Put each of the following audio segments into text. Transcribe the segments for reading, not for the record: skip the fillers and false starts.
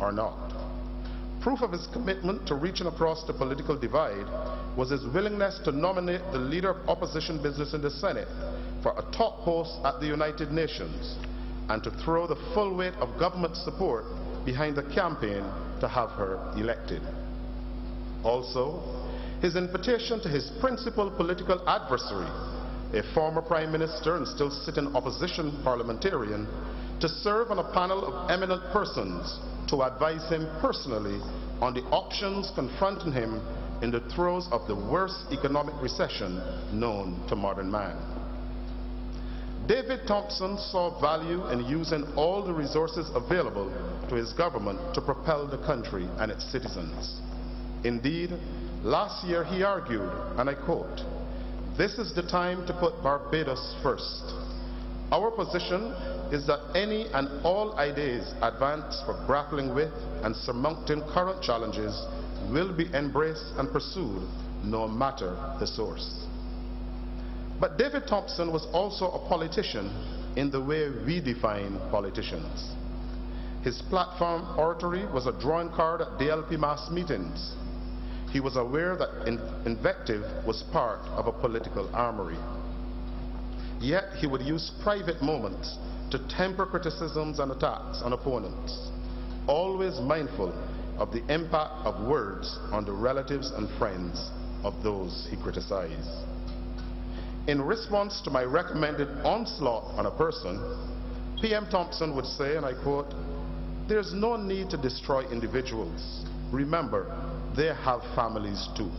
or not. Proof of his commitment to reaching across the political divide was his willingness to nominate the leader of opposition business in the Senate for a top post at the United Nations and to throw the full weight of government support behind the campaign to have her elected. Also, his invitation to his principal political adversary, a former Prime Minister and still sitting opposition parliamentarian, to serve on a panel of eminent persons to advise him personally on the options confronting him in the throes of the worst economic recession known to modern man. David Thompson saw value in using all the resources available to his government to propel the country and its citizens. Indeed, last year he argued, and I quote, "This is the time to put Barbados first. Our position is that any and all ideas advanced for grappling with and surmounting current challenges will be embraced and pursued no matter the source." But David Thompson was also a politician in the way we define politicians. His platform oratory was a drawing card at DLP mass meetings. He was aware that invective was part of a political armory. Yet he would use private moments to temper criticisms and attacks on opponents, always mindful of the impact of words on the relatives and friends of those he criticized. In response to my recommended onslaught on a person, PM Thompson would say, and I quote, "There's no need to destroy individuals. Remember, they have families too."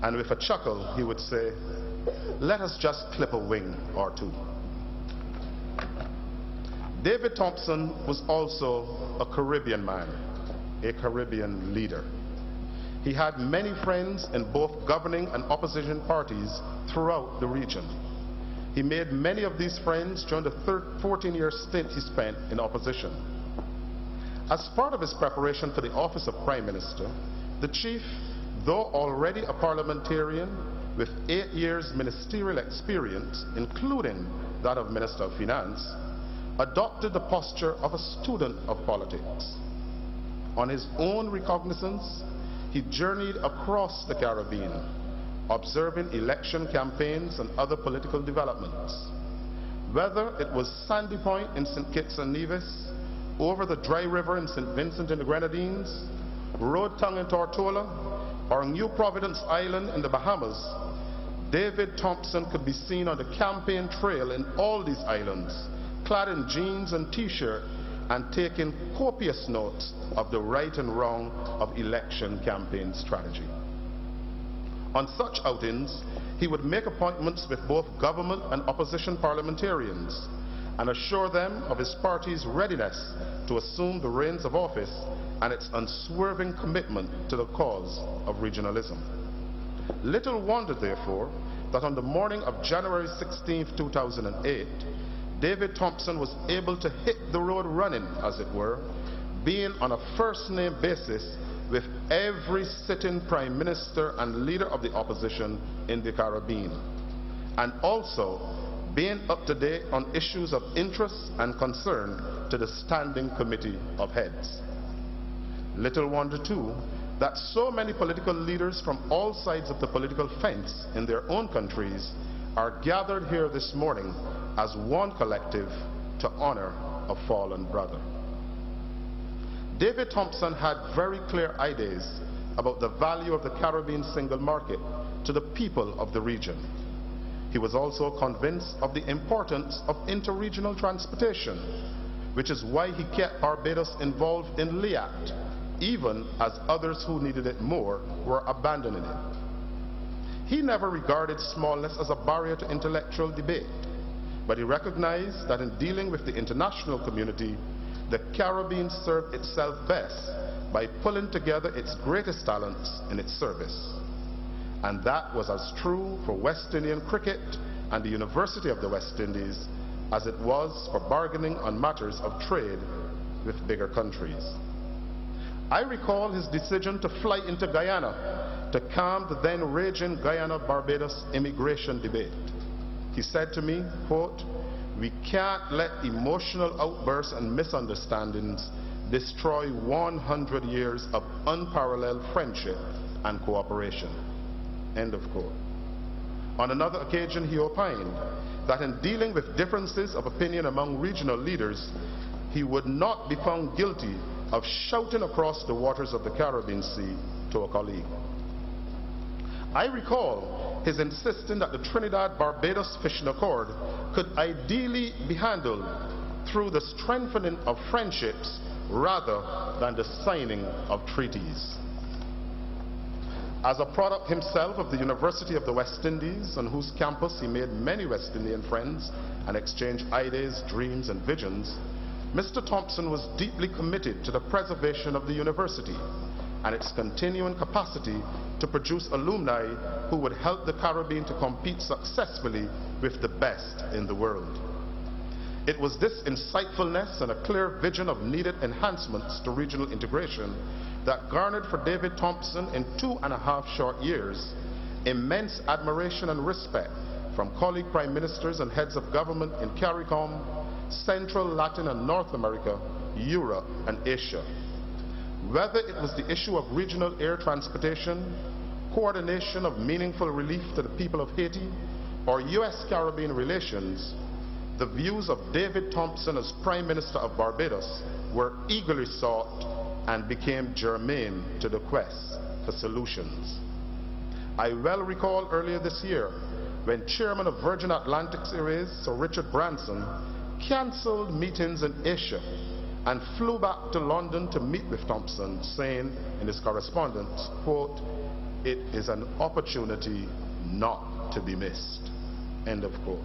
And with a chuckle, he would say, "Let us just clip a wing or two." David Thompson was also a Caribbean man, a Caribbean leader. He had many friends in both governing and opposition parties throughout the region. He made many of these friends during the 14-year stint he spent in opposition. As part of his preparation for the office of Prime Minister, the chief, though already a parliamentarian with 8 years ministerial experience, including that of Minister of Finance, adopted the posture of a student of politics. On his own recognizance, he journeyed across the Caribbean, observing election campaigns and other political developments. Whether it was Sandy Point in St. Kitts and Nevis, over the Dry River in St. Vincent and the Grenadines, Road Tongue in Tortola, or New Providence Island in the Bahamas, David Thompson could be seen on the campaign trail in all these islands, clad in jeans and t-shirt, and taking copious notes of the right and wrong of election campaign strategy. On such outings, he would make appointments with both government and opposition parliamentarians and assure them of his party's readiness to assume the reins of office and its unswerving commitment to the cause of regionalism. Little wonder, therefore, that on the morning of January 16, 2008, David Thompson was able to hit the road running, as it were, being on a first-name basis with every sitting Prime Minister and leader of the opposition in the Caribbean, and also being up to date on issues of interest and concern to the Standing Committee of Heads. Little wonder, too, that so many political leaders from all sides of the political fence in their own countries are gathered here this morning as one collective to honor a fallen brother. David Thompson had very clear ideas about the value of the Caribbean single market to the people of the region. He was also convinced of the importance of interregional transportation, which is why he kept Barbados involved in LEACT, even as others who needed it more were abandoning it. He never regarded smallness as a barrier to intellectual debate, but he recognized that in dealing with the international community, the Caribbean served itself best by pulling together its greatest talents in its service. And that was as true for West Indian cricket and the University of the West Indies as it was for bargaining on matters of trade with bigger countries. I recall his decision to fly into Guyana to calm the then raging Guyana-Barbados immigration debate. He said to me, quote, "We can't let emotional outbursts and misunderstandings destroy 100 years of unparalleled friendship and cooperation." End of quote. On another occasion, he opined that in dealing with differences of opinion among regional leaders, he would not be found guilty of shouting across the waters of the Caribbean Sea to a colleague. I recall his insisting that the Trinidad-Barbados Fishing Accord could ideally be handled through the strengthening of friendships rather than the signing of treaties. As a product himself of the University of the West Indies, on whose campus he made many West Indian friends and exchanged ideas, dreams, and visions, Mr. Thompson was deeply committed to the preservation of the university and its continuing capacity to produce alumni who would help the Caribbean to compete successfully with the best in the world. It was this insightfulness and a clear vision of needed enhancements to regional integration that garnered for David Thompson in 2.5 short years immense admiration and respect from colleague prime ministers and heads of government in CARICOM, Central, Latin and North America, Europe and Asia. Whether it was the issue of regional air transportation, coordination of meaningful relief to the people of Haiti, or U.S.-Caribbean relations, the views of David Thompson as Prime Minister of Barbados were eagerly sought and became germane to the quest for solutions. I well recall earlier this year when Chairman of Virgin Atlantic Airways, Sir Richard Branson, cancelled meetings in Asia and flew back to London to meet with Thompson, saying in his correspondence, quote, "It is an opportunity not to be missed." End of quote.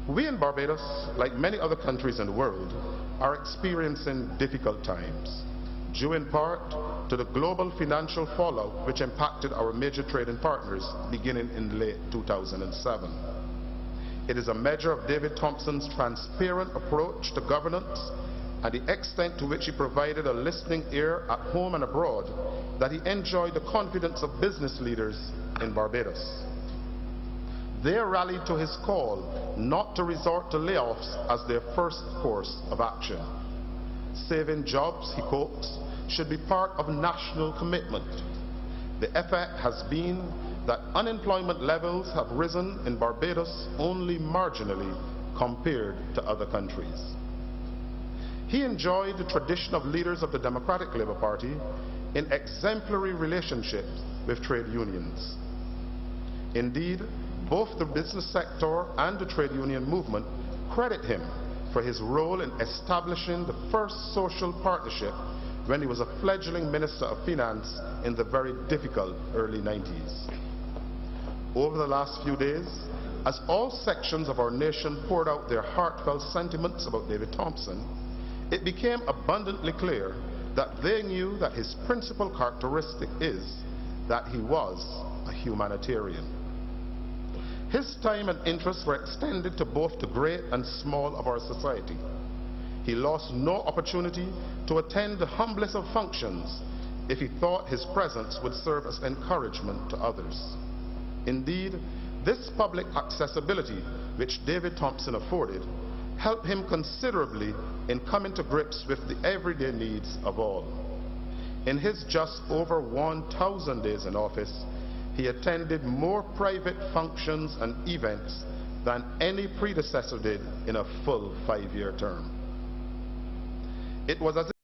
We in Barbados, like many other countries in the world, are experiencing difficult times, due in part to the global financial fallout which impacted our major trading partners beginning in late 2007. It is a measure of David Thompson's transparent approach to governance and the extent to which he provided a listening ear at home and abroad that he enjoyed the confidence of business leaders in Barbados. They rallied to his call not to resort to layoffs as their first course of action. Saving jobs, he quotes, should be part of national commitment. The effect has been that unemployment levels have risen in Barbados only marginally compared to other countries. He enjoyed the tradition of leaders of the Democratic Labour Party in exemplary relationships with trade unions. Indeed, both the business sector and the trade union movement credit him for his role in establishing the first social partnership when he was a fledgling Minister of Finance in the very difficult early 90s. Over the last few days, as all sections of our nation poured out their heartfelt sentiments about David Thompson, it became abundantly clear that they knew that his principal characteristic is that he was a humanitarian. His time and interests were extended to both the great and small of our society. He lost no opportunity to attend the humblest of functions if he thought his presence would serve as encouragement to others. Indeed, this public accessibility which David Thompson afforded helped him considerably in coming to grips with the everyday needs of all. In his just over 1,000 days in office, he attended more private functions and events than any predecessor did in a full 5-year term. It was as